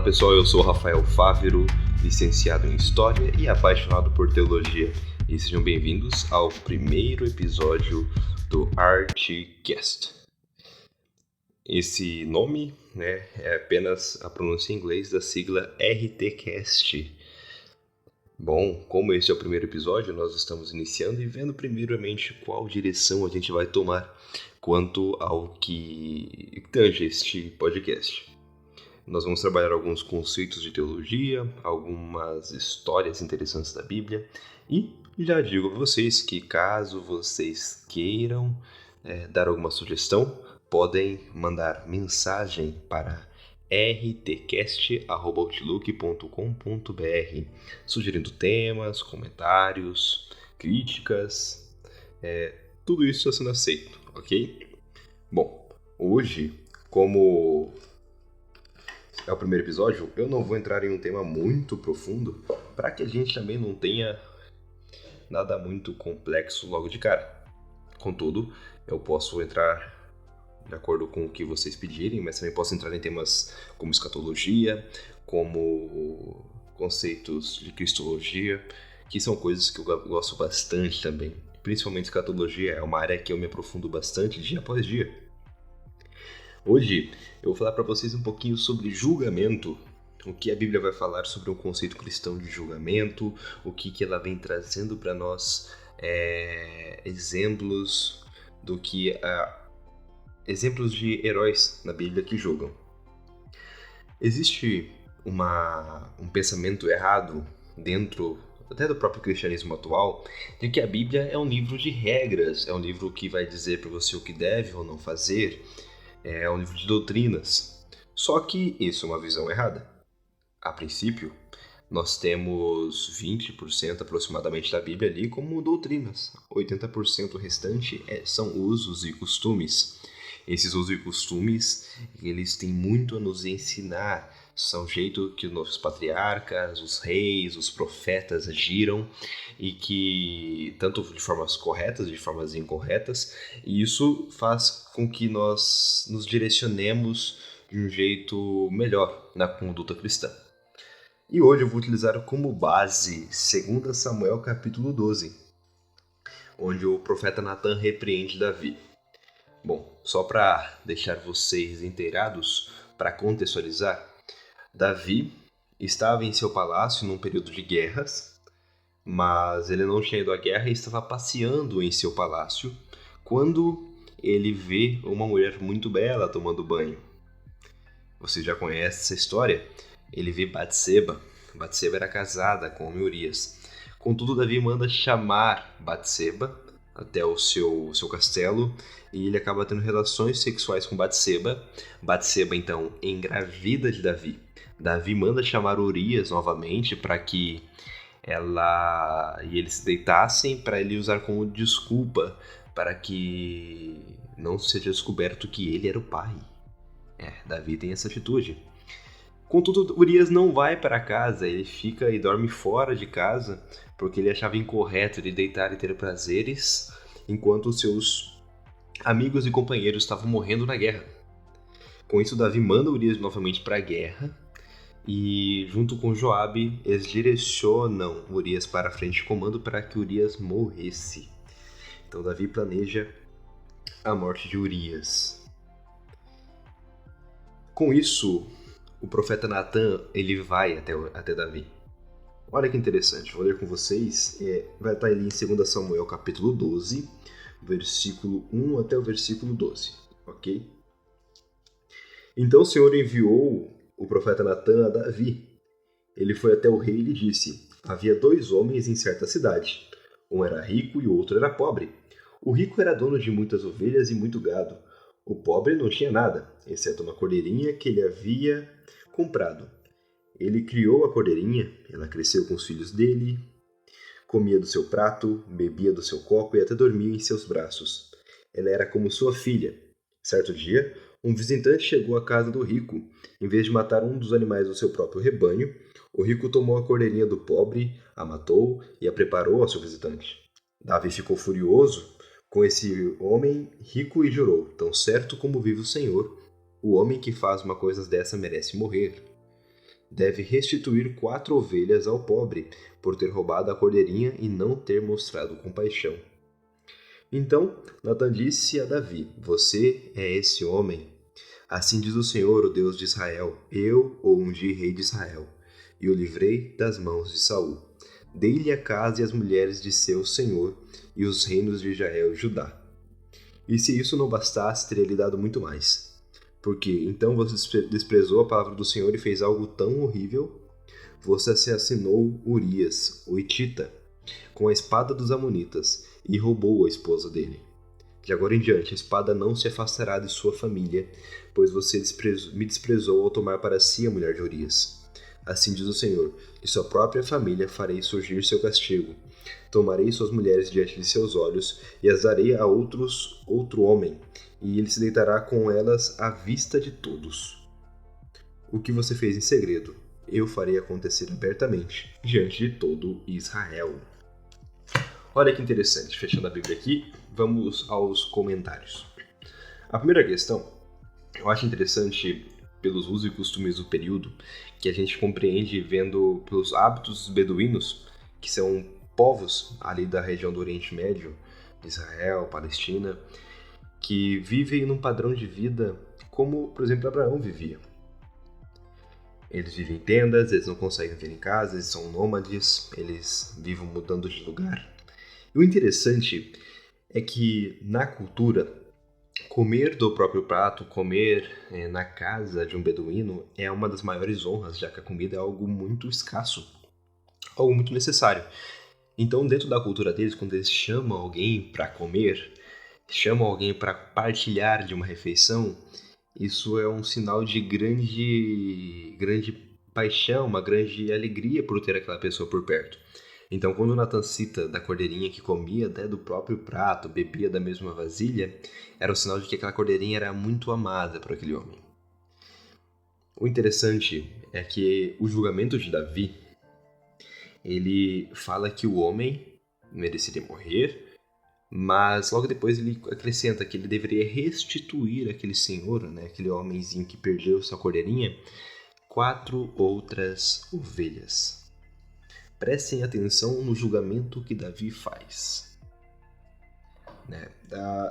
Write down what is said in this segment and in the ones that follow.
pessoal, eu sou Rafael Fávero, licenciado em História e apaixonado por Teologia. E sejam bem-vindos ao primeiro episódio do Artcast. Esse nome, é apenas a pronúncia em inglês da sigla RTCast. Bom, como esse é o primeiro episódio, nós estamos iniciando e vendo primeiramente qual direção a gente vai tomar quanto ao que tange este podcast. Nós vamos trabalhar alguns conceitos de teologia, algumas histórias interessantes da Bíblia e já digo a vocês que caso vocês queiram dar alguma sugestão, podem mandar mensagem para rtcast@outlook.com.br sugerindo temas, comentários, críticas, tudo isso está sendo aceito, ok? Bom, hoje, como é o primeiro episódio, eu não vou entrar em um tema muito profundo para que a gente também não tenha nada muito complexo logo de cara. Contudo, eu posso entrar de acordo com o que vocês pedirem, mas também posso entrar em temas como escatologia, como conceitos de cristologia, que são coisas que eu gosto bastante também. Principalmente escatologia é uma área que eu me aprofundo bastante dia após dia. Hoje eu vou falar para vocês um pouquinho sobre julgamento, o que a Bíblia vai falar sobre um conceito cristão de julgamento, o que ela vem trazendo para nós, exemplos exemplos de heróis na Bíblia que julgam. Existe um pensamento errado dentro até do próprio cristianismo atual, de que a Bíblia é um livro de regras, é um livro que vai dizer para você o que deve ou não fazer, é um livro de doutrinas. Só que isso é uma visão errada. A princípio, nós temos 20% aproximadamente da Bíblia ali como doutrinas. 80% restante são usos e costumes. Esses usos e costumes, eles têm muito a nos ensinar. São o jeito que os nossos patriarcas, os reis, os profetas agiram e que, tanto de formas corretas, de formas incorretas, e isso faz com que nós nos direcionemos de um jeito melhor na conduta cristã. E hoje eu vou utilizar como base 2 Samuel capítulo 12, onde o profeta Natan repreende Davi. Bom, só para deixar vocês inteirados, para contextualizar, Davi estava em seu palácio num período de guerras, mas ele não tinha ido à guerra e estava passeando em seu palácio quando ele vê uma mulher muito bela tomando banho. Você já conhece essa história? Ele vê Batseba. Batseba era casada com o homem Urias. Contudo, Davi manda chamar Batseba até o seu castelo e ele acaba tendo relações sexuais com Batseba. Batseba, então, engravida de Davi. Davi manda chamar Urias novamente para que ela e eles se deitassem, para ele usar como desculpa para que não seja descoberto que ele era o pai. Davi tem essa atitude. Contudo, Urias não vai para casa, ele fica e dorme fora de casa porque ele achava incorreto ele deitar e ter prazeres enquanto os seus amigos e companheiros estavam morrendo na guerra. Com isso, Davi manda Urias novamente para a guerra e, junto com Joabe, eles direcionam Urias para a frente de comando para que Urias morresse. Então, Davi planeja a morte de Urias. Com isso, o profeta Natan ele vai até Davi. Olha que interessante, vou ler com vocês. Vai estar ali em 2 Samuel capítulo 12, versículo 1 até o versículo 12, ok? Então o Senhor enviou o profeta Natan a Davi. Ele foi até o rei e lhe disse: havia 2 homens em certa cidade. Um era rico e o outro era pobre. O rico era dono de muitas ovelhas e muito gado. O pobre não tinha nada, exceto uma cordeirinha que ele havia comprado. Ele criou a cordeirinha, ela cresceu com os filhos dele, comia do seu prato, bebia do seu copo e até dormia em seus braços. Ela era como sua filha. Certo dia, um visitante chegou à casa do rico. Em vez de matar um dos animais do seu próprio rebanho, o rico tomou a cordeirinha do pobre, a matou e a preparou ao seu visitante. Davi ficou furioso com esse homem rico e jurou: tão certo como vive o Senhor, o homem que faz uma coisa dessa merece morrer. deve restituir 4 ovelhas ao pobre, por ter roubado a cordeirinha e não ter mostrado compaixão. Então Natan disse a Davi: Você é esse homem? Assim diz o Senhor, o Deus de Israel: Eu o ungi rei de Israel, e o livrei das mãos de Saul. Dei-lhe a casa e as mulheres de seu senhor, e os reinos de Israel e Judá. E se isso não bastasse, teria lhe dado muito mais. Porque então você desprezou a palavra do Senhor e fez algo tão horrível? Você assassinou Urias, o Hitita, com a espada dos Amonitas, e roubou a esposa dele. De agora em diante, a espada não se afastará de sua família, pois você me desprezou ao tomar para si a mulher de Urias. Assim diz o Senhor: de sua própria família farei surgir seu castigo. Tomarei suas mulheres diante de seus olhos e as darei a outro homem, e ele se deitará com elas à vista de todos. O que você fez em segredo, eu farei acontecer abertamente, diante de todo Israel. Olha que interessante, fechando a Bíblia aqui, vamos aos comentários. A primeira questão, eu acho interessante pelos usos e costumes do período, que a gente compreende vendo pelos hábitos beduínos, que são povos ali da região do Oriente Médio, de Israel, Palestina, que vivem num padrão de vida como, por exemplo, Abraão vivia. Eles vivem em tendas, eles não conseguem viver em casa, eles são nômades, eles vivem mudando de lugar. E o interessante é que, na cultura, comer do próprio prato, comer na casa de um beduíno é uma das maiores honras, já que a comida é algo muito escasso, algo muito necessário. Então, dentro da cultura deles, quando eles chamam alguém para comer, chamam alguém para partilhar de uma refeição, isso é um sinal de grande paixão, uma grande alegria por ter aquela pessoa por perto. Então, quando Natan cita da cordeirinha que comia até do próprio prato, bebia da mesma vasilha, era um sinal de que aquela cordeirinha era muito amada por aquele homem. O interessante é que o julgamento de Davi, ele fala que o homem mereceria morrer, mas logo depois ele acrescenta que ele deveria restituir aquele senhor, aquele homenzinho que perdeu sua cordeirinha, 4 outras ovelhas. Prestem atenção no julgamento que Davi faz.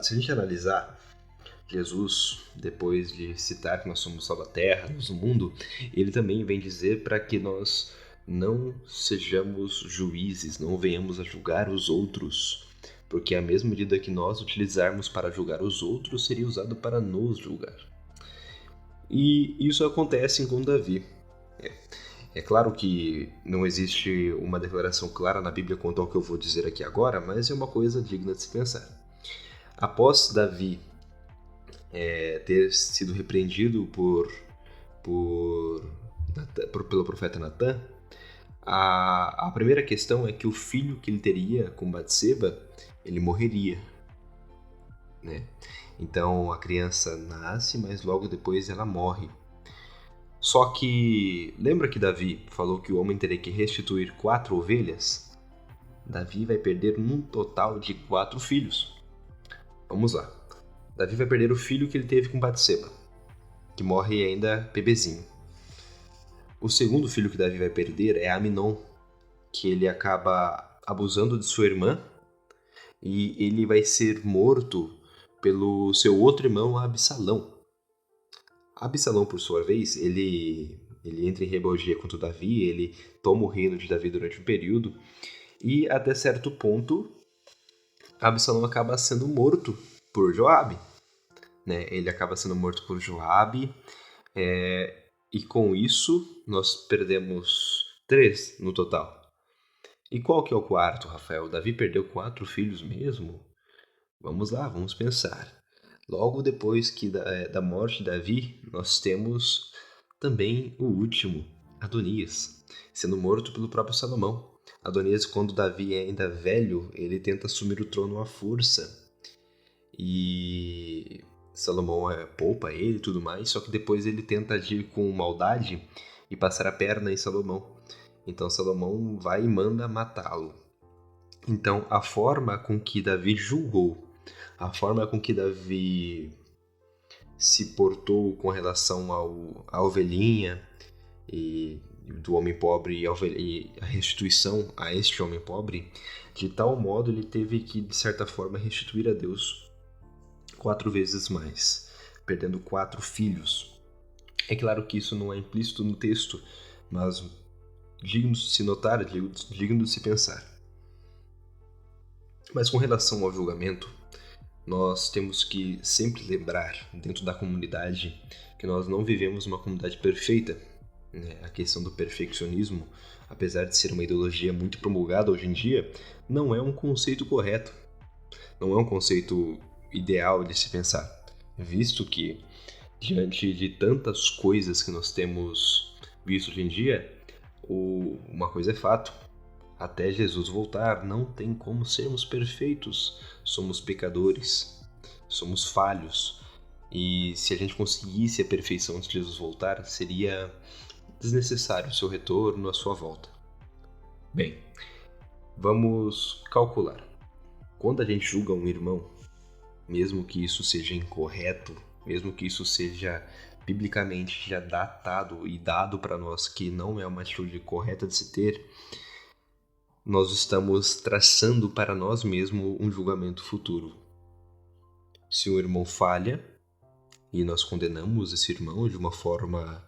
Se a gente analisar, Jesus, depois de citar que nós somos sal da terra, luz do mundo, ele também vem dizer para que nós não sejamos juízes, não venhamos a julgar os outros, porque a mesma medida que nós utilizarmos para julgar os outros seria usado para nos julgar. E isso acontece com Davi. É claro que não existe uma declaração clara na Bíblia quanto ao que eu vou dizer aqui agora, mas é uma coisa digna de se pensar. Após Davi ter sido repreendido pelo profeta Natan, a primeira questão é que o filho que ele teria com Batseba, ele morreria. Então a criança nasce, mas logo depois ela morre. Só que, lembra que Davi falou que o homem teria que restituir 4 ovelhas? Davi vai perder um total de 4 filhos. Vamos lá. Davi vai perder o filho que ele teve com Batseba, que morre ainda bebezinho. O segundo filho que Davi vai perder é Aminon, que ele acaba abusando de sua irmã e ele vai ser morto pelo seu outro irmão, Absalão. Absalão, por sua vez, ele entra em rebeldia contra Davi, ele toma o reino de Davi durante um período, e até certo ponto, Absalão acaba sendo morto por Joabe. Ele acaba sendo morto por Joabe, e com isso nós perdemos 3 no total. E qual que é o quarto, Rafael? Davi perdeu 4 filhos mesmo? Vamos lá, vamos pensar. Logo depois da morte de Davi, nós temos também o último, Adonias, sendo morto pelo próprio Salomão. Adonias, quando Davi é ainda velho, ele tenta assumir o trono à força. E Salomão poupa ele e tudo mais, só que depois ele tenta agir com maldade e passar a perna em Salomão. Então Salomão vai e manda matá-lo. Então a forma com que Davi julgou, a forma com que Davi se portou com relação à ovelhinha e do homem pobre e a restituição a este homem pobre, de tal modo ele teve que, de certa forma, restituir a Deus 4 vezes mais, perdendo 4 filhos. É claro que isso não é implícito no texto, mas digno de se notar, digno de se pensar. Mas com relação ao julgamento, nós temos que sempre lembrar, dentro da comunidade, que nós não vivemos uma comunidade perfeita. A questão do perfeccionismo, apesar de ser uma ideologia muito promulgada hoje em dia, não é um conceito correto. Não é um conceito ideal de se pensar, visto que, diante de tantas coisas que nós temos visto hoje em dia, uma coisa é fato: até Jesus voltar, não tem como sermos perfeitos. Somos pecadores, somos falhos, e se a gente conseguisse a perfeição antes de Jesus voltar, seria desnecessário o seu retorno, a sua volta. Bem, vamos calcular. Quando a gente julga um irmão, mesmo que isso seja incorreto, mesmo que isso seja biblicamente já datado e dado para nós que não é uma atitude correta de se ter, nós estamos traçando para nós mesmos um julgamento futuro. Se um irmão falha e nós condenamos esse irmão de uma forma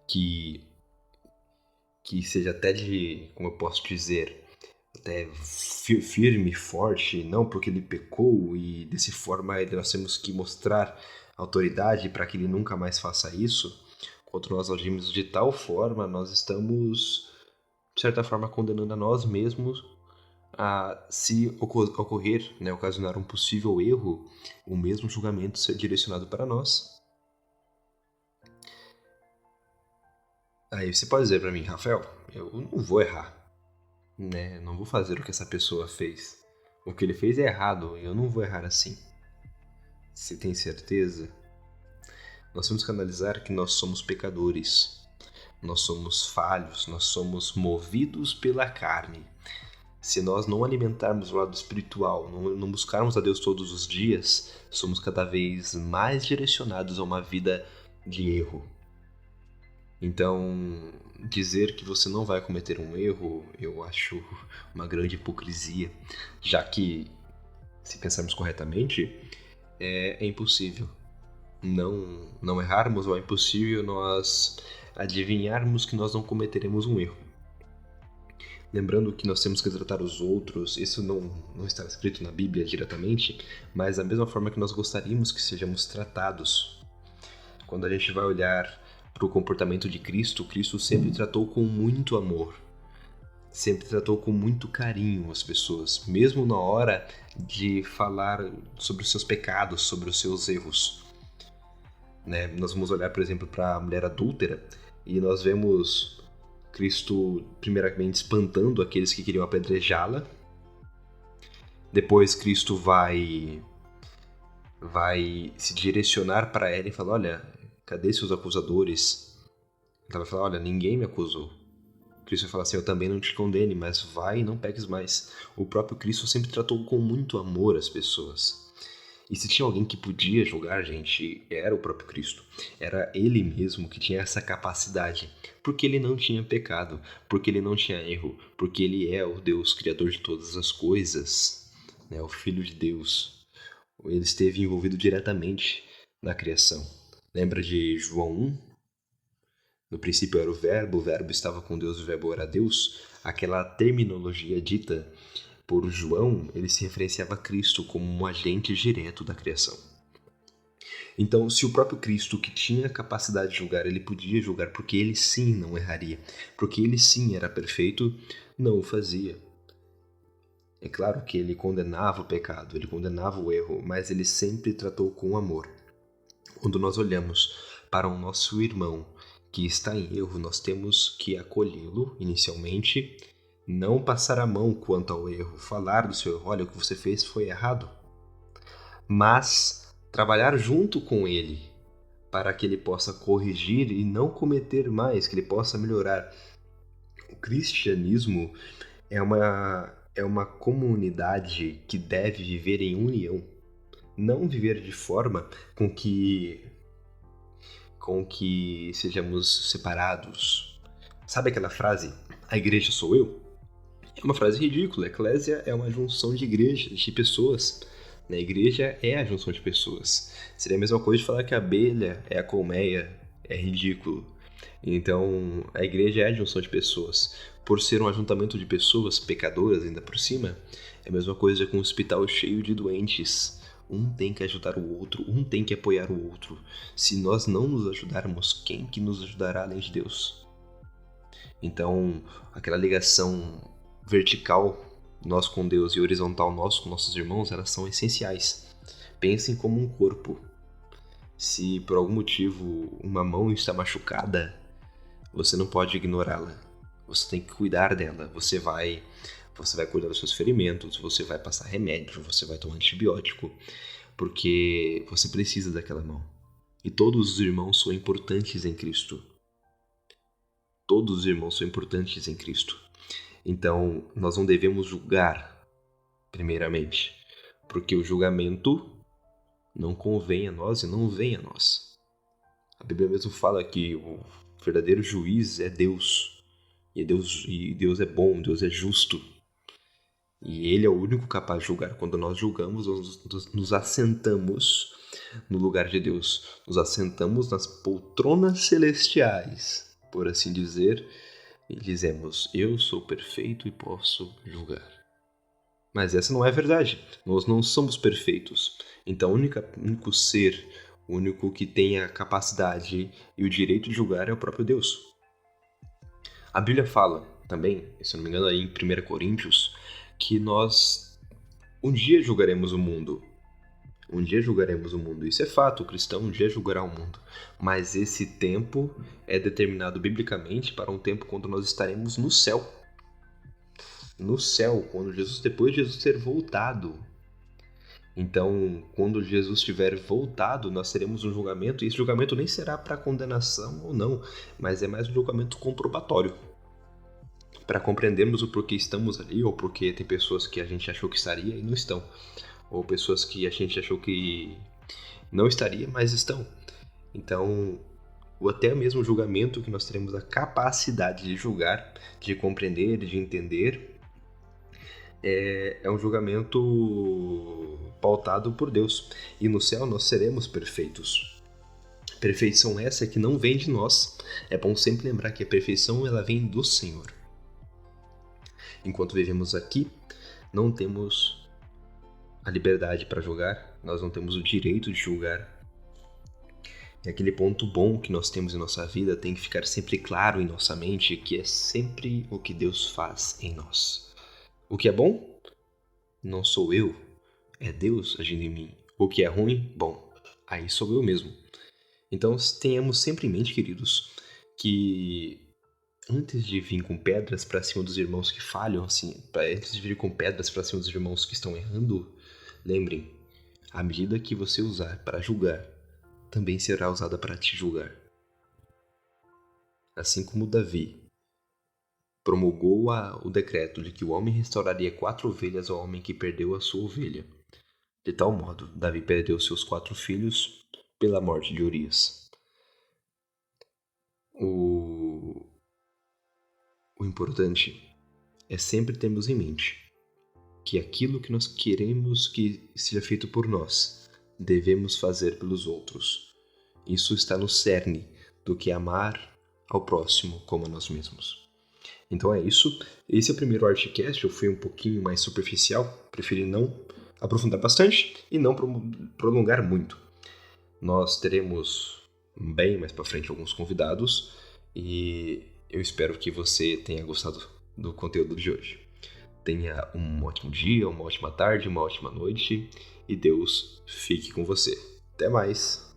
que seja até de, como eu posso dizer, até firme, forte, não porque ele pecou e dessa forma nós temos que mostrar autoridade para que ele nunca mais faça isso, quando nós agimos de tal forma, nós estamos, de certa forma, condenando a nós mesmos a, se ocorrer, ocasionar um possível erro, o mesmo julgamento ser direcionado para nós. Aí você pode dizer para mim: Rafael, eu não vou errar, não vou fazer o que essa pessoa fez. O que ele fez é errado, eu não vou errar assim. Você tem certeza? Nós temos que analisar que nós somos pecadores, nós somos falhos, nós somos movidos pela carne. Se nós não alimentarmos o lado espiritual, não buscarmos a Deus todos os dias, somos cada vez mais direcionados a uma vida de erro. Então, dizer que você não vai cometer um erro, eu acho uma grande hipocrisia, já que, se pensarmos corretamente, é impossível não errarmos, ou é impossível nós adivinharmos que nós não cometeremos um erro. Lembrando que nós temos que tratar os outros, isso não está escrito na Bíblia diretamente, mas da mesma forma que nós gostaríamos que sejamos tratados. Quando a gente vai olhar para o comportamento de Cristo, Cristo sempre tratou com muito amor, sempre tratou com muito carinho as pessoas, mesmo na hora de falar sobre os seus pecados, sobre os seus erros. Nós vamos olhar, por exemplo, para a mulher adúltera e nós vemos Cristo primeiramente espantando aqueles que queriam apedrejá-la. Depois Cristo vai se direcionar para ela e falar: olha, cadê seus acusadores? Ela vai falar: olha, ninguém me acusou. Cristo vai falar assim: eu também não te condene, mas vai e não peques mais. O próprio Cristo sempre tratou com muito amor as pessoas. E se tinha alguém que podia julgar, gente, era o próprio Cristo. Era ele mesmo que tinha essa capacidade. Porque ele não tinha pecado, porque ele não tinha erro, porque ele é o Deus criador de todas as coisas, o Filho de Deus. Ele esteve envolvido diretamente na criação. Lembra de João 1? No princípio era o verbo estava com Deus, o verbo era Deus. Aquela terminologia dita por João, ele se referenciava a Cristo como um agente direto da criação. Então, se o próprio Cristo, que tinha a capacidade de julgar, ele podia julgar porque ele sim não erraria, porque ele sim era perfeito, não o fazia. É claro que ele condenava o pecado, ele condenava o erro, mas ele sempre tratou com amor. Quando nós olhamos para o nosso irmão que está em erro, nós temos que acolhê-lo inicialmente, não passar a mão quanto ao erro, falar do seu erro: olha, o que você fez foi errado, mas trabalhar junto com ele para que ele possa corrigir e não cometer mais, que ele possa melhorar. O cristianismo é uma comunidade que deve viver em união, não viver de forma com que sejamos separados, Sabe aquela frase, a igreja sou eu? É uma frase ridícula. A eclésia é uma junção de igrejas, de pessoas. A igreja é a junção de pessoas. Seria a mesma coisa de falar que a abelha é a colmeia. É ridículo. Então, a igreja é a junção de pessoas. Por ser um ajuntamento de pessoas pecadoras ainda por cima, é a mesma coisa com um hospital cheio de doentes. Um tem que ajudar o outro, um tem que apoiar o outro. Se nós não nos ajudarmos, quem que nos ajudará além de Deus? Então, aquela ligação vertical, nós com Deus, e horizontal, nós com nossos irmãos, elas são essenciais. Pensem como um corpo. Se por algum motivo uma mão está machucada, você não pode ignorá-la. Você tem que cuidar dela. Você vai cuidar dos seus ferimentos, você vai passar remédio, você vai tomar antibiótico, porque você precisa daquela mão. E todos os irmãos são importantes em Cristo. Todos os irmãos são importantes em Cristo. Então, nós não devemos julgar, primeiramente, porque o julgamento não convém a nós e não vem a nós. A Bíblia mesmo fala que o verdadeiro juiz é Deus. E Deus é bom, Deus é justo. E Ele é o único capaz de julgar. Quando nós julgamos, nós nos assentamos no lugar de Deus. Nos assentamos nas poltronas celestiais, por assim dizer, e dizemos, eu sou perfeito e posso julgar. Mas essa não é a verdade. Nós não somos perfeitos. Então, o único ser, o único que tem a capacidade e o direito de julgar é o próprio Deus. A Bíblia fala também, se não me engano, aí em 1 Coríntios, que nós um dia julgaremos o mundo. Um dia julgaremos o mundo. Isso é fato, o cristão um dia julgará o mundo. Mas esse tempo é determinado biblicamente para um tempo quando nós estaremos no céu. No céu, depois de Jesus ter voltado. Então, quando Jesus tiver voltado, nós teremos um julgamento, e esse julgamento nem será para condenação ou não, mas é mais um julgamento comprobatório. Para compreendermos o porquê estamos ali, ou porque tem pessoas que a gente achou que estaria e não estão. Ou pessoas que a gente achou que não estaria, mas estão. Então, até mesmo o julgamento que nós teremos a capacidade de julgar, de compreender, de entender, é um julgamento pautado por Deus. E no céu nós seremos perfeitos. Perfeição essa que não vem de nós. É bom sempre lembrar que a perfeição ela vem do Senhor. Enquanto vivemos aqui, não temos a liberdade para julgar, nós não temos o direito de julgar. E aquele ponto bom que nós temos em nossa vida tem que ficar sempre claro em nossa mente, que é sempre o que Deus faz em nós. O que é bom, não sou eu, é Deus agindo em mim. O que é ruim, bom, aí sou eu mesmo. Então tenhamos sempre em mente, queridos, que antes de vir com pedras para cima dos irmãos que falham, antes de vir com pedras para cima dos irmãos que estão errando, lembrem, a medida que você usar para julgar, também será usada para te julgar. Assim como Davi promulgou o decreto de que o homem restauraria 4 ovelhas ao homem que perdeu a sua ovelha. De tal modo, Davi perdeu seus 4 filhos pela morte de Urias. O importante é sempre termos em mente que aquilo que nós queremos que seja feito por nós, devemos fazer pelos outros. Isso está no cerne do que é amar ao próximo como a nós mesmos. Então é isso. Esse é o primeiro Artcast. Eu fui um pouquinho mais superficial. Preferi não aprofundar bastante e não prolongar muito. Nós teremos bem mais para frente alguns convidados e eu espero que você tenha gostado do conteúdo de hoje. Tenha um ótimo dia, uma ótima tarde, uma ótima noite e Deus fique com você. Até mais!